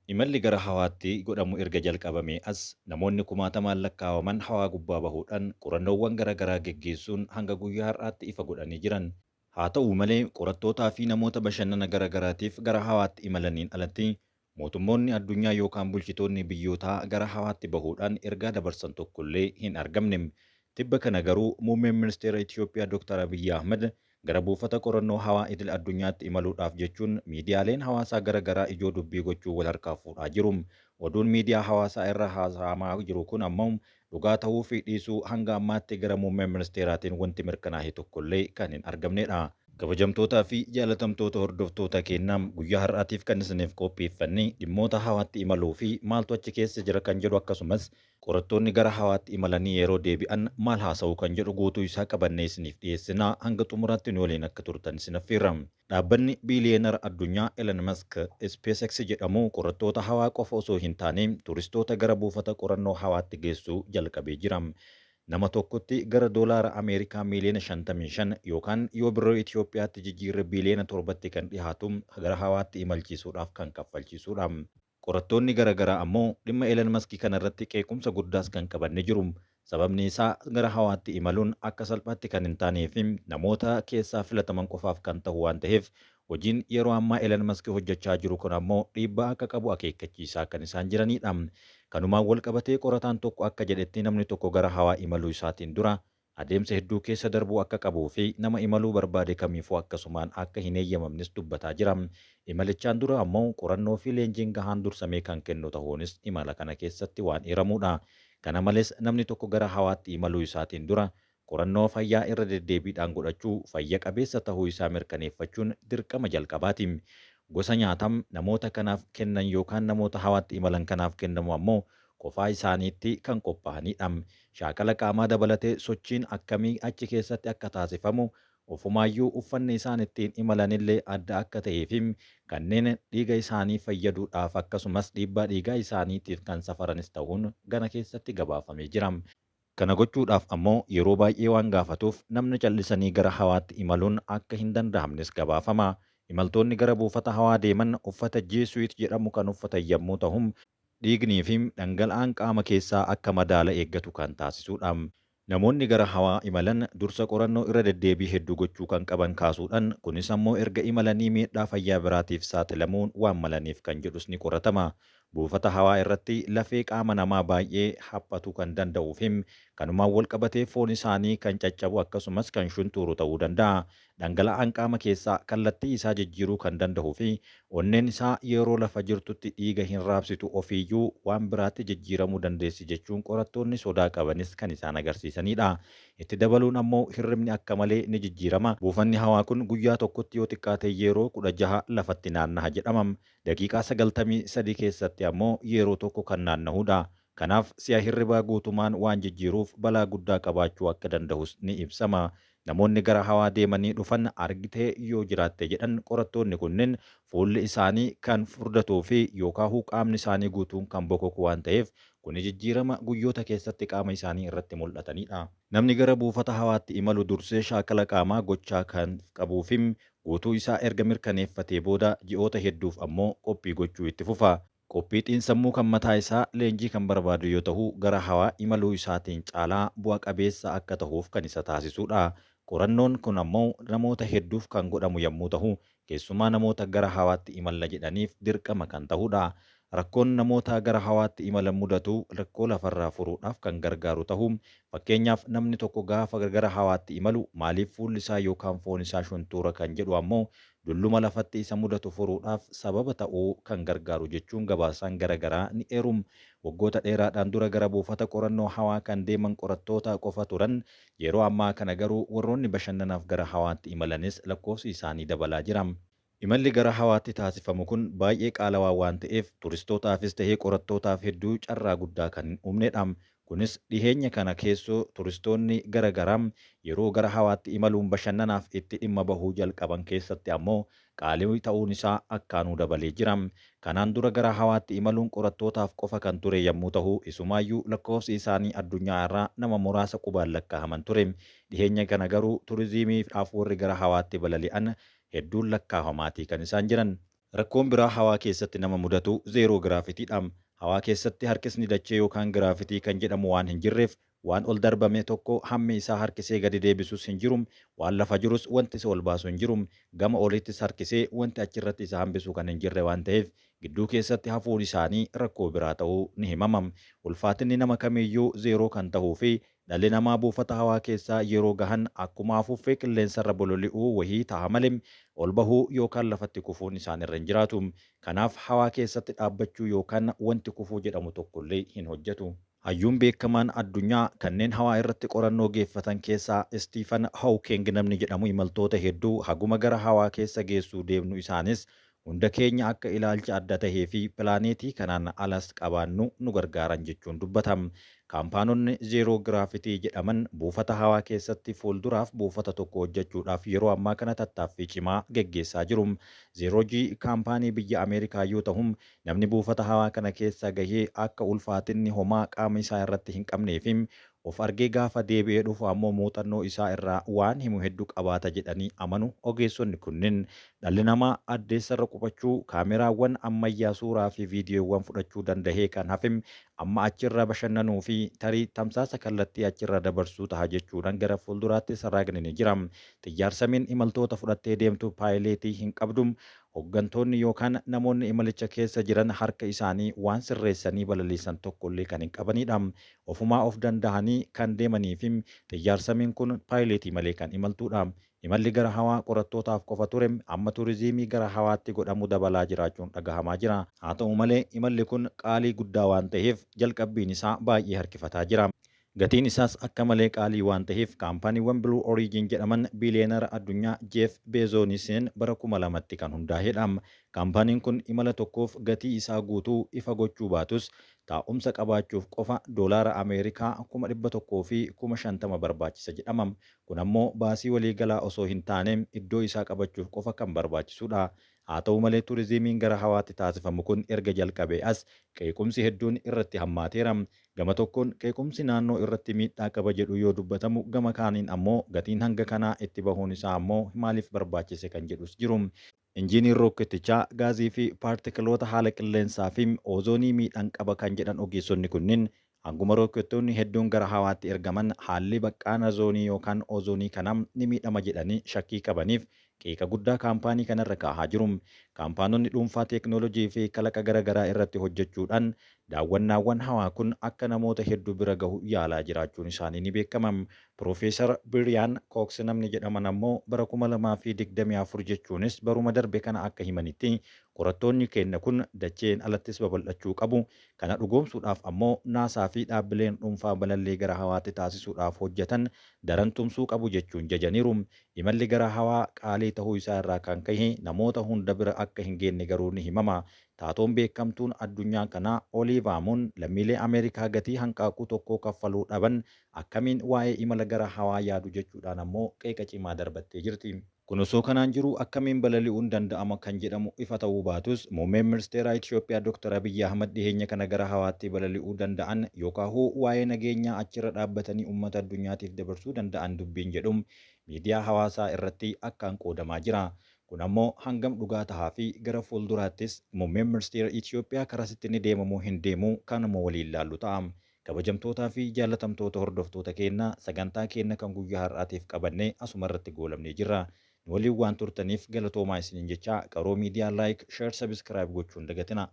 Imalli gara hawaatti godhamu erga jalqabamee as namoonni kumaatamaan lakkaa'aman hawaa gubbaa bahuudhaan qorannoowwan garaa garaa geggeessuun hanga guyyaa har'aatti ifa godhanii jiran. Haa ta'u malee qorattootaa fi namoota bashannana garaa garaatiif gara hawaatti imalaniin alatti mootummoonni addunyaa yookaan bulchitoonni biyyootaa gara hawaatti bahuudhaan ergaa dabarsan tokkollee hin argamne. Tibba kana garuu muummeen ministeera Itoophiyaa Dr. Abiyyi Ahmad gara buufata qorannoo hawaa idil addunyaatti imaluudhaaf jechuun miidiyaaleen hawaasaa garaa garaa ijoo dubbii gochuu wal harkaa fuudhaa jiru. Oduun miidiyaa hawaasaa irra haasa'amaa jiru kun ammoo dhugaa ta'uu fi dhiisuu hanga ammaatti gara muummee ministeeraatiin wanti mirkanaa'e tokkollee kan hin argamnedha. Kabajamtootaa fi jaalatamtoota hordoftoota keenyaa guyyaa har'aatiif kan isiniif qopheeffanne dhimmoota hawaatti imaluu fi maaltu achi keessa jira kan jedhu akkasumas qorattoonni gara hawaatti imalanii yeroo deebi'an maal haasa'u kan jedhu guutuu isaa qabannee isiniif dhiyeessinaa hanga xumuraatti nu waliin akka turtan isin affeerra. Dhaabbanni biiliyeenara addunyaa Elon Musk SpaceX jedhamu qorattoota hawaa qofa osoo hin taane turistoota gara buufata qorannoo hawaatti geessuu jalqabee jira. Nama tokkotti gara doolaara Ameerikaa miiliyoona 55 yookaan yoo biroo Itoophiyaatti jijjiirre biiliyoona 7tti kan dhiyaatu gara hawaatti imalchiisuudhaaf kan kaffalchiisudha. Qorattoonni garaa garaa ammoo dhimma Elon Musk kanarratti qeequmsa guddaas kan qabanne jiru. Sababni isaa gara hawaatti imaluun akka salphaatti kan hin taanee fi namoota keessaa filataman qofaaf kan ta'u waan ta'eef hojiin yeroo ammaa Elon Musk hojjechaa jiru kun ammoo dhiibbaa akka qabu akeekkachiisaa kan isaan jiranidha. Kanumaan wal qabatee qorataan tokko akka jedhetti namni tokko gara hawaa imaluu isaatiin dura adeemsa hedduu keessa darbuu akka qabuu fi nama imaluu barbaade kamiifuu akkasumaan akka hin eeyyamamnes dubbataa jira. Imalichaan dura ammoo qorannoo fi leenjiin gahaan dursamee kan kennu ta'uunis imala kana keessatti waan eeramudha. Kana malees namni tokko gara hawaatti imaluu isaatiin dura qorannoo fayyaa irra deddeebiidhaan godhachuu fayya qabeessa ta'uu isaa mirkaneeffachuun dirqama jalqabaati. Gosa nyaataa namoota kanaaf kennan yookaan namoota hawaatti imalan kanaaf kennamu ammoo qofaa isaaniitti kan qophaa'anidha. Shaakala qaamaa dabalatee sochiin akkamii achi keessatti akka taasifamu ofumaayyuu uffanni isaan ittiin imalanillee adda akka ta'ee fi kanneen dhiiga isaanii fayyaduudhaaf akkasumas dhiibbaa dhiigaa isaaniitiif kan safaranis ta'uun gana keessatti gabaafamee jira. Kana gochuudhaaf ammoo yeroo baay'ee waan gaafatuuf namni callisanii gara hawaatti imaluun akka hin danda'amnes gabaafama. Imaltoonni gara buufata hawaa deeman uffata G-Suite jedhamu kan uffatan yommuu ta'u, dhiignii fi dhangala'aan qaama keessaa akka madaala eeggatu kan taasisudha. Namoonni gara hawaa imalan dursa qorannoo irra deddeebii hedduu gochuu kan qaban kaasuudhaan kunis ammoo erga imalanii miidhaa fayyaa biraatiif saaxilamuun waan malaniif kan jedhus ni qoratama. Buufata hawaa irratti lafee qaama namaa baay'ee haphatu kan danda'uu fi kanumaan wal qabatee foon isaanii kan caccabu akkasumas kan shuntuuru ta'uu danda'a. Dhangala'aan qaama keessaa kallattii isaa jijjiiruu kan danda'uu fi onneen isaa yeroo lafa jirtutti dhiiga hin raabsitu ofiiyyuu waan biraatti jijjiiramuu dandeessi jechuun qorattoonni sodaa qabanis kan isaan agarsiisanidha. Itti dabaluun ammoo hirribni akka malee ni jijjiirama. Buufanni hawaa kun guyyaa tokkotti yoo xiqqaate yeroo 16 lafatti naanna'a jedhama. Daqiiqaa 93 keessatti ammoo yeroo tokko kan naanna'udha. Kanaaf si'a hirribaa guutumaan waan jijjiiruuf balaa guddaa qabaachuu akka danda'us ni ibsama. Namoonni gara hawaa deemanii dhufan argitee yoo jiraatte jedhan qorattoonni kunneen fuulli isaanii kan furdatuu fi yookaan qaamni isaanii guutuun kan bokoku waan ta'eef kuni jijjiirama guyyoota keessatti qaama isaanii irratti mul'atanidha. Namni gara buufata hawaatti imalu dursee shaakala qaamaa gochaa kan qabuu fi guutuu isaa erga mirkaneeffatee booda ji'oota hedduuf ammoo qophii gochuu itti fufa. Qophii xiinsammuu kan mataa isaa leenjii kan barbaadu yoo ta'u gara hawaa imaluu isaatiin caalaa bu'a qabeessa akka ta'uuf kan isa taasisudha. Qorannoon kun ammoo namoota hedduuf kan godhamu yommuu ta'u keessumaa namoota gara hawaatti imalla jedhaniif dirqama kan ta'udha. Rakkoon namoota gara hawaatti imalan mudatu rakkoo lafarraa furuudhaaf kan gargaaru ta'u fakkeenyaaf namni tokko gaafa gara hawaatti imalu maaliif fuulli isaa yookaan foon isaa shuntuura kan jedhu ammoo dulluma lafatti isa mudatu furuudhaaf sababa ta'uu kan gargaaru jechuun gabaasaan garaagaraa ni eerum. Waggoota dheeraadhaan dura gara buufata qorannoo hawaa kan deeman qorattoota qofa turan yeroo ammaa kana garuu warroonni bashannanaaf gara hawaatti imalanis lakkoofsi isaanii dabalaa jira. Imalli gara hawaatti taasifamu kun baay'ee qaalawaa waan ta'eef turistootaafis ta'ee qorattootaaf hedduu carraa guddaa kan hin uumnedha. Kunis dhiheenya kana keessoo turistoonni gara garaa yeroo gara hawaatti imaluun bashannanaaf itti dhimma bahuu jalqaban keessatti ammoo qaalii ta'uun isaa akkaanuu dabalee jira. Kanaan dura gara hawaatti imaluun qorattootaaf qofa kan ture yommuu ta'u isumaayyuu lakkoofsi isaanii addunyaa irraa nama muraasa qubaan lakkaa'aman ture. Dhiheenya kana garuu turizimiidhaaf warri gara hawaatti balali'an hedduun lakkaa'amaatii kan isaan jiran. Rakkoon biraa hawaa keessatti nama mudatu zeeroo giraafitiidha. Hawaa keessatti harkisni dachee yookaan giraafitii kan jedhamu waan hin jirreef waan ol darbame tokko hammi isaa harkisee gadi deebisus hin jiru. Waan lafa jirus wanti isa ol baasu hin jiru. Gama oliittis harkisee wanti achirratti isa hambisu kan hin jirre waan ta'eef gidduu keessatti hafuun isaanii rakkoo biraa ta'uu ni himama. Ulfaatinni nama kamiiyyuu zeeroo kan ta'uu fi dhalli namaa buufata hawaa keessaa yeroo gahan akkuma afuuffee qilleensarra bololi'uu wayii ta'a malee ol bahuu yookaan lafatti kufuun isaan irra hin jiraatu. Kanaaf hawaa keessatti dhaabbachuu yookaan wanti kufuu jedhamu tokkollee hin hojjetu. Hayyuun beekamaan addunyaa kanneen hawaa irratti qorannoo geeffatan keessaa Istiifan Hawking namni jedhamu imaltoota hedduu haguma gara hawaa keessa geessuu deemnu isaanis hunda keenya akka ilaalcha adda tahee fi pilaaneetii kanaan alas qabaannu nu gargaaran jechuun dubbatam. Kaampaanonni zeeroo giraafitii jedhaman buufata hawaa keessatti fuulduraaf buufata tokko hojjechuudhaaf yeroo ammaa kana tattaaffii cimaa geggeessaa jiru. Zeeroojii kaampaanii biyya Ameerikaa yoo ta'u namni buufata hawaa kana keessa gahee akka ulfaatinni homaa qaama isaa irratti hin qabnee fi of argee gaafa deebi'ee dhufu ammoo muuxannoo isaa irraa waan himu hedduu qabaata jedhanii amanu ogeessonni kunniin. Dhalli namaa addeessarra qubachuu kaameraawwan ammayyaa suuraa fi viidiyoowwan fudhachuu dandahee kan hafe amma achirra bashannanuu fi tarii tamsaasa kallattii achirra dabarsuu ta'a jechuudhaan gara fuulduraatti sarraaqni ni jira. Xiyyaarsameen imaltoota fudhattee deemtu paayileetii hin qabdu. Hooggantoonni yookaan namoonni imalicha keessa jiran harka isaanii waan sirreessanii balaliisan tokkollee kan hin qabanidha. Ofumaa of danda'anii kan deemanii fi xiyyaarsameen kun paayileetii malee kan imaltudha. Imalli gara hawaa qorattootaaf qofa ture amma turizimii gara hawaatti godhamu dabalaa jiraachuun dhagahamaa jira. Haa ta'u malee imalli kun qaalii guddaa waan ta'eef jalqabbiin isaa baay'ee harkifataa jira. Gatiin isaas akka malee qaalii waan ta'eef kaampaaniiwwan Blue Origin jedhaman biiliyeenara addunyaa Jeef Beezoonisiin bara 2000tti kan hundaa'edha. Kaampaaniin kun imala tokkoof gatii isaa guutuu ifa gochuu baatus taa'umsa qabaachuuf qofa doolaara Ameerikaa 100,000 fi 50,000 barbaachisa jedhama. Kun ammoo baasii waliigalaa osoo hin taane iddoo isaa qabachuuf qofa kan barbaachisudha. Haa ta'u malee turizimiin gara hawaatti taasifamu kun erga jalqabee as qeequmsi hedduun irratti hammaateera. Gama tokkoon qeequmsi naannoo irratti miidhaa qaba jedhu yoo dubbatamu gama kaaniin ammoo gatiin hanga kanaa itti bahuun isaa ammoo maaliif barbaachise kan jedhus jiru. Injiiniin rokketichaa gaazii fi paartikiloota haala qilleensaa fi oozoonii miidhaan qaba kan jedhan ogeessonni kunniin hanguma rokkettoonni hedduun gara hawaatti ergaman haalli baqqaana zoonii yookaan oozoonii kanaa ni miidhama jedhanii shakkii qabaniif qeeqa guddaa kaampaanii kanarra kaahaa jiru. Kaampaanonni dhuunfaa teeknoolojii fi kalaqa garaagaraa irratti hojjechuudhaan daawwannaawwan hawaa kun akka namoota hedduu bira gahu yaalaa jiraachuun isaanii ni beekama. Piroofeesar Biriyaan Kooks namni jedhaman ammoo bara 2024 jechuunis baruma darbe kana akka himanitti qorattoonni keenya kun dacheen alattis babal'achuu qabu. Kana dhugoomsuudhaaf ammoo naasaa fi dhaabbileen dhuunfaa balallee gara hawaatti taasisuudhaaf hojjetan daran tumsuu qabu jechuun jajaniiru. Imalli gara hawaa qaalii ta'uu isaa irraa kan ka'e namoota hunda bira akka hin geenye garuu ni himama. Taatoon beekamtuun addunyaa kanaa Oliivaa Muun lammiilee Ameerikaa gatii hanqaaquu tokkoo kaffaluu dhaban akkamiin waa'ee imala gara hawaa yaadu jechuudhaan ammoo qeeqa cimaa darbattee jirti. Kun osoo kanaan jiru akkamiin balali'uun danda'ama kan jedhamu ifa ta'uu baatus muummeen ministeeraa Itoophiyaa Dr. Abiyyi Ahmad dhiyeenya kana gara hawaatti balali'uu danda'an yookaan waa'ee nageenyaa achirra dhaabbatanii uummata addunyaatiif dabarsuu danda'an dubbiin jedhu miidiyaa hawaasaa irratti akkaan qoodamaa jira. Kun ammoo hangam dhugaa tahaa fi gara fuulduraattis muummeen ministeera Itoophiyaa karasitti ni deemamuu hin deemuu kanuma waliin laallu ta'a. Kabajamtootaa fi jaalatamtoota hordoftoota keenya sagantaa keenya kan guyyaa har'aatiif qabannee asuma irratti goolabnee jirra. Nu waliin waan turtaniif galatoomaa isiniin jechaa qaroo miidiyaa laayik, sheer, sabiskiraayib gochuun dagatina.